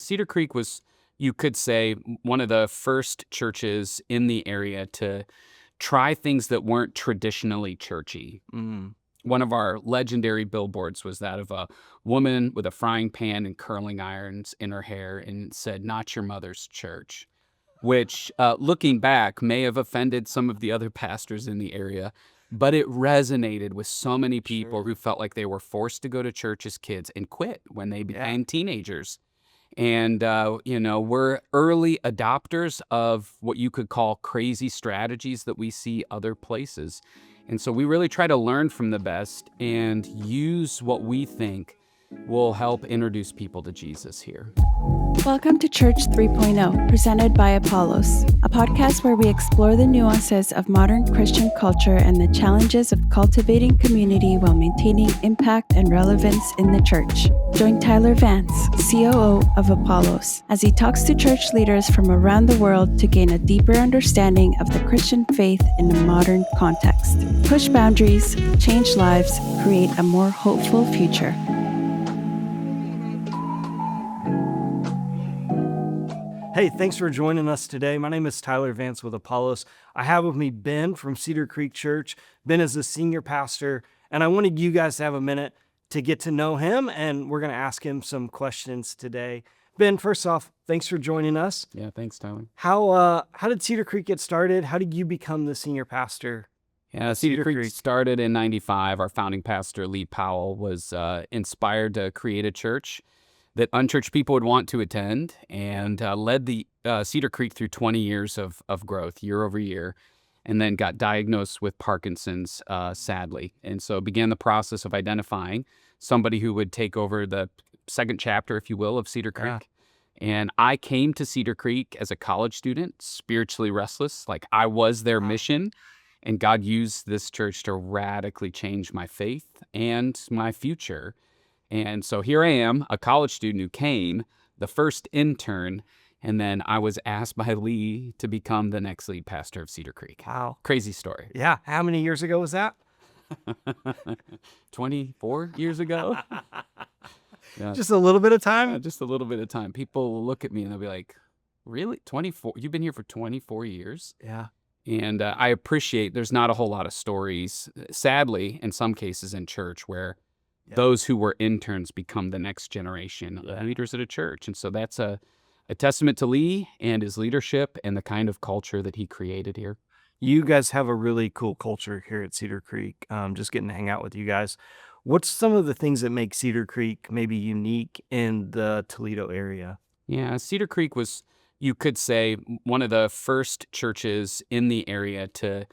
Cedar Creek was, you could say, one of the first churches in the area to try things that weren't traditionally churchy. Mm. One of our legendary billboards was that of a woman with a frying pan and curling irons in her hair, and it said, "Not your mother's church," which, looking back, may have offended some of the other pastors in the area, but it resonated with so many people Sure. who felt like they were forced to go to church as kids and quit when they Yeah. became teenagers. And, we're early adopters of what you could call crazy strategies that we see other places. And so we really try to learn from the best and use what we think will help introduce people to Jesus here. Welcome to Church 3.0, presented by Apollos, a podcast where we explore the nuances of modern Christian culture and the challenges of cultivating community while maintaining impact and relevance in the church. Join Tyler Vance, COO of Apollos, as he talks to church leaders from around the world to gain a deeper understanding of the Christian faith in a modern context. Push boundaries, change lives, create a more hopeful future. Hey, thanks for joining us today. My name is Tyler Vance with Apollos. I have with me Ben from Cedar Creek Church. Ben is the senior pastor, and I wanted you guys to have a minute to get to know him, and we're going to ask him some questions today. Ben, first off, thanks for joining us. Yeah, thanks, Tyler. How did Cedar Creek get started? How did you become the senior pastor? Yeah, Cedar Creek started in 95. Our founding pastor, Lee Powell, was inspired to create a church that unchurched people would want to attend, and led the Cedar Creek through 20 years of growth year over year, and then got diagnosed with Parkinson's, sadly. And so began the process of identifying somebody who would take over the second chapter, if you will, of Cedar Creek. Yeah. And I came to Cedar Creek as a college student, spiritually restless, like I was their mission. And God used this church to radically change my faith and my future. And so here I am, a college student who came, the first intern, and then I was asked by Lee to become the next lead pastor of Cedar Creek. Wow. Crazy story. Yeah. How many years ago was that? 24 years ago. Yeah. Just a little bit of time? Just a little bit of time. People will look at me and they'll be like, "Really? 24? You've been here for 24 years?" Yeah. And I appreciate there's not a whole lot of stories, sadly, in some cases in church where those who were interns become the next generation leaders at a church. And so that's a testament to Lee and his leadership and the kind of culture that he created here. You guys have a really cool culture here at Cedar Creek. Just getting to hang out with you guys. What's some of the things that make Cedar Creek maybe unique in the Toledo area? Yeah, Cedar Creek was, you could say, one of the first churches in the area to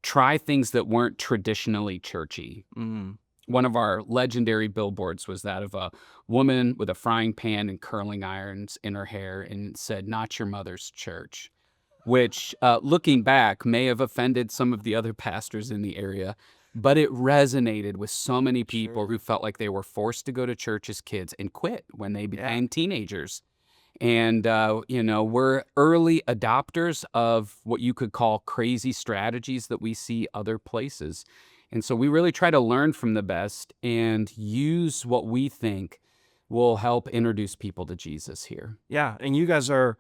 try things that weren't traditionally churchy. Mm. One of our legendary billboards was that of a woman with a frying pan and curling irons in her hair, and it said, "Not your mother's church," which, looking back, may have offended some of the other pastors in the area, but it resonated with so many people who felt like they were forced to go to church as kids and quit when they became teenagers. And, we're early adopters of what you could call crazy strategies that we see other places. And so we really try to learn from the best and use what we think will help introduce people to Jesus here. Yeah, and you guys are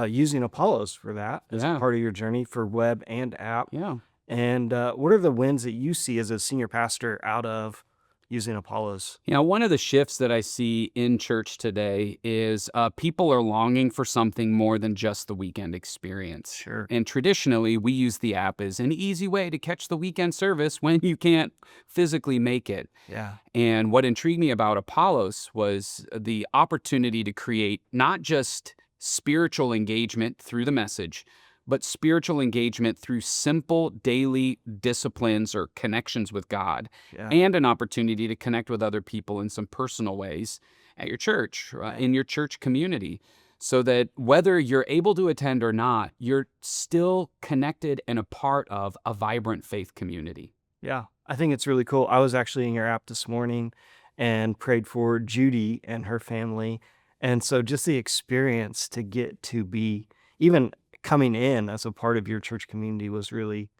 using Apollos for that as part of your journey for web and app. Yeah. And what are the wins that you see as a senior pastor out of using Apollos? One of the shifts that I see in church today is people are longing for something more than just the weekend experience. Sure. And traditionally, we use the app as an easy way to catch the weekend service when you can't physically make it. Yeah. And what intrigued me about Apollos was the opportunity to create not just spiritual engagement through the message, but spiritual engagement through simple daily disciplines or connections with God, and an opportunity to connect with other people in some personal ways at your church, in your church community, so that whether you're able to attend or not, you're still connected and a part of a vibrant faith community. Yeah, I think it's really cool. I was actually in your app this morning and prayed for Judy and her family. And so just the experience to get to be even coming in as a part of your church community was really,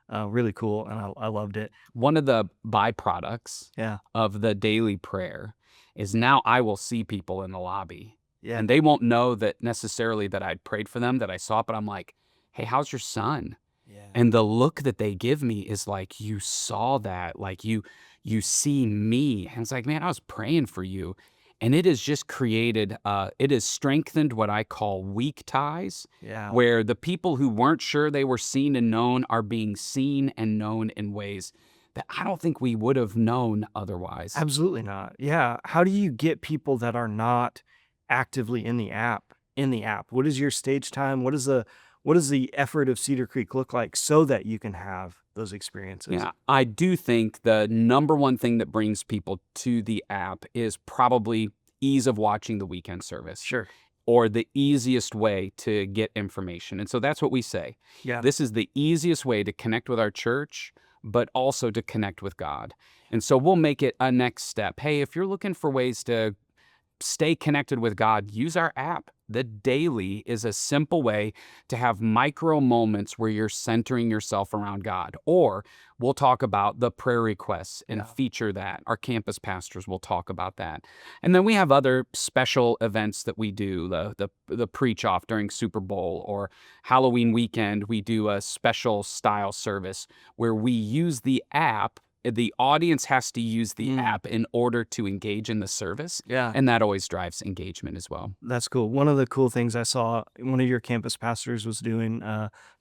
really cool. And I loved it. One of the byproducts of the daily prayer is now I will see people in the lobby Yeah. And they won't know that necessarily that I'd prayed for them, that I saw it, but I'm like, hey, how's your son? Yeah. And the look that they give me is like, you saw that, like you see me. And it's like, man, I was praying for you. And it has just created, it has strengthened what I call weak ties, Yeah. where the people who weren't sure they were seen and known are being seen and known in ways that I don't think we would have known otherwise. Absolutely not. Yeah. How do you get people that are not actively in the app? What is your stage time? What does the effort of Cedar Creek look like so that you can have those experiences? Yeah, I do think the number one thing that brings people to the app is probably ease of watching the weekend service, Sure. or the easiest way to get information. And so that's what we say. Yeah. This is the easiest way to connect with our church, but also to connect with God. And so we'll make it a next step. Hey, if you're looking for ways to stay connected with God, use our app. The daily is a simple way to have micro moments where you're centering yourself around God. Or we'll talk about the prayer requests and Yeah. feature that. Our campus pastors will talk about that. And then we have other special events that we do, the preach off during Super Bowl or Halloween weekend. We do a special style service where we use the app. The audience has to use the app in order to engage in the service. Yeah. And that always drives engagement as well. That's cool. One of the cool things I saw, one of your campus pastors was doing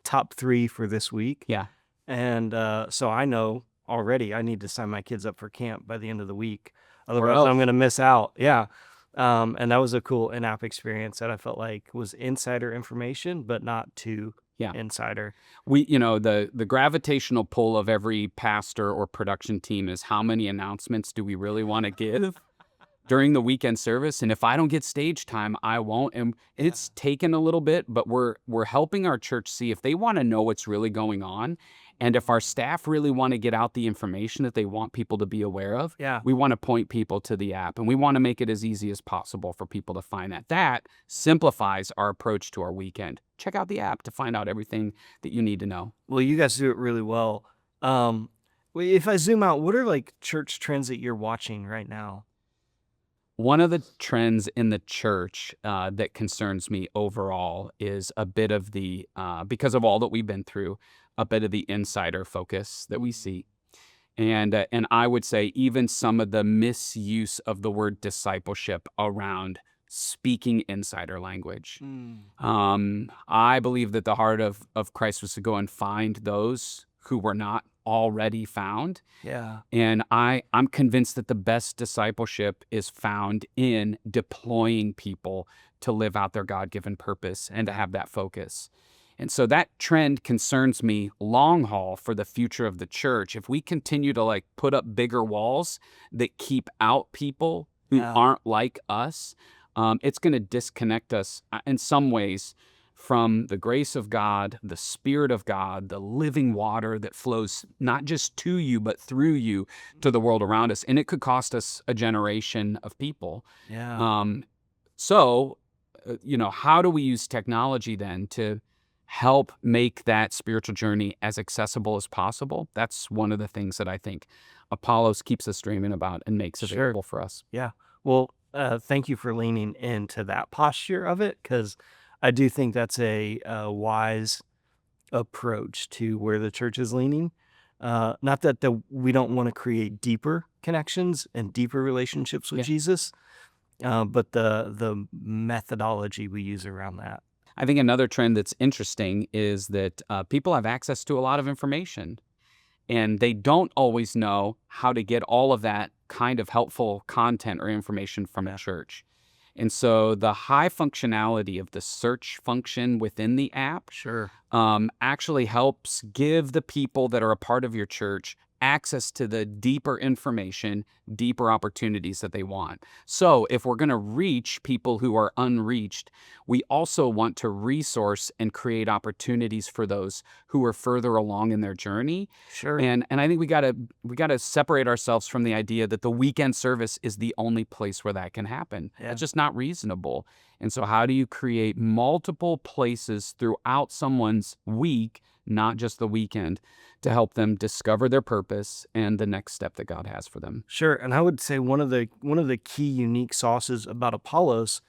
top 3 for this week. Yeah. And so I know already I need to sign my kids up for camp by the end of the week. Otherwise, else. I'm going to miss out. Yeah. And that was a cool in-app experience that I felt like was insider information, but not too insider. We, the gravitational pull of every pastor or production team is how many announcements do we really want to give during the weekend service? And if I don't get stage time, I won't. And it's taken a little bit, but we're helping our church see if they want to know what's really going on. And if our staff really want to get out the information that they want people to be aware of, we want to point people to the app. And we want to make it as easy as possible for people to find that. That simplifies our approach to our weekend. Check out the app to find out everything that you need to know. Well, you guys do it really well. If I zoom out, what are like church trends that you're watching right now? One of the trends in the church that concerns me overall is a bit of the, because of all that we've been through, a bit of the insider focus that we see. And I would say even some of the misuse of the word discipleship around speaking insider language. I believe that the heart of Christ was to go and find those who were not already found. Yeah. And I'm convinced that the best discipleship is found in deploying people to live out their God-given purpose and to have that focus. And so that trend concerns me long haul for the future of the church. If we continue to put up bigger walls that keep out people who aren't like us, it's going to disconnect us in some ways from the grace of God, the Spirit of God, the living water that flows not just to you, but through you to the world around us. And it could cost us a generation of people. Yeah. So, how do we use technology then to help make that spiritual journey as accessible as possible? That's one of the things that I think Apollos keeps us dreaming about and makes available for us. Yeah. Well, thank you for leaning into that posture of it, because I do think that's a wise approach to where the church is leaning. Not that we don't want to create deeper connections and deeper relationships with Jesus, but the methodology we use around that. I think another trend that's interesting is that people have access to a lot of information, and they don't always know how to get all of that kind of helpful content or information from a church. And so the high functionality of the search function within the app actually helps give the people that are a part of your church access to the deeper information, deeper opportunities that they want. So if we're going to reach people who are unreached, we also want to resource and create opportunities for those who are further along in their journey. And I think we got to separate ourselves from the idea that the weekend service is the only place where that can happen. It's just not reasonable. And so how do you create multiple places throughout someone's week, not just the weekend, to help them discover their purpose and the next step that God has for them? Sure. And I would say one of the key unique sauces about Apollos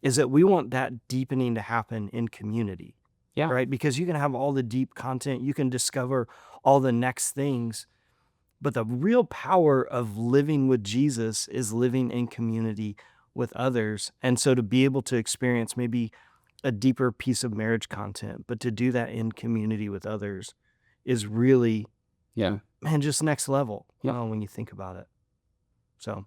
is that we want that deepening to happen in community. Yeah. Right? Because you can have all the deep content, you can discover all the next things, but the real power of living with Jesus is living in community with others. And so to be able to experience maybe a deeper piece of marriage content, but to do that in community with others is really, Yeah. man, just next level Yeah. when you think about it. So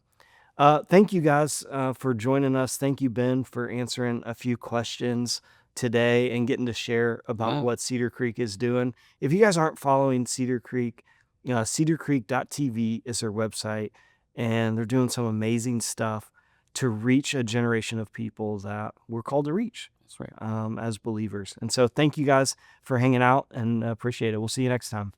thank you guys for joining us. Thank you, Ben, for answering a few questions today and getting to share about Wow. what Cedar Creek is doing. If you guys aren't following Cedar Creek, cedarcreek.tv is their website, and they're doing some amazing stuff to reach a generation of people that we're called to reach That's right. as believers. And so thank you guys for hanging out, and appreciate it. We'll see you next time.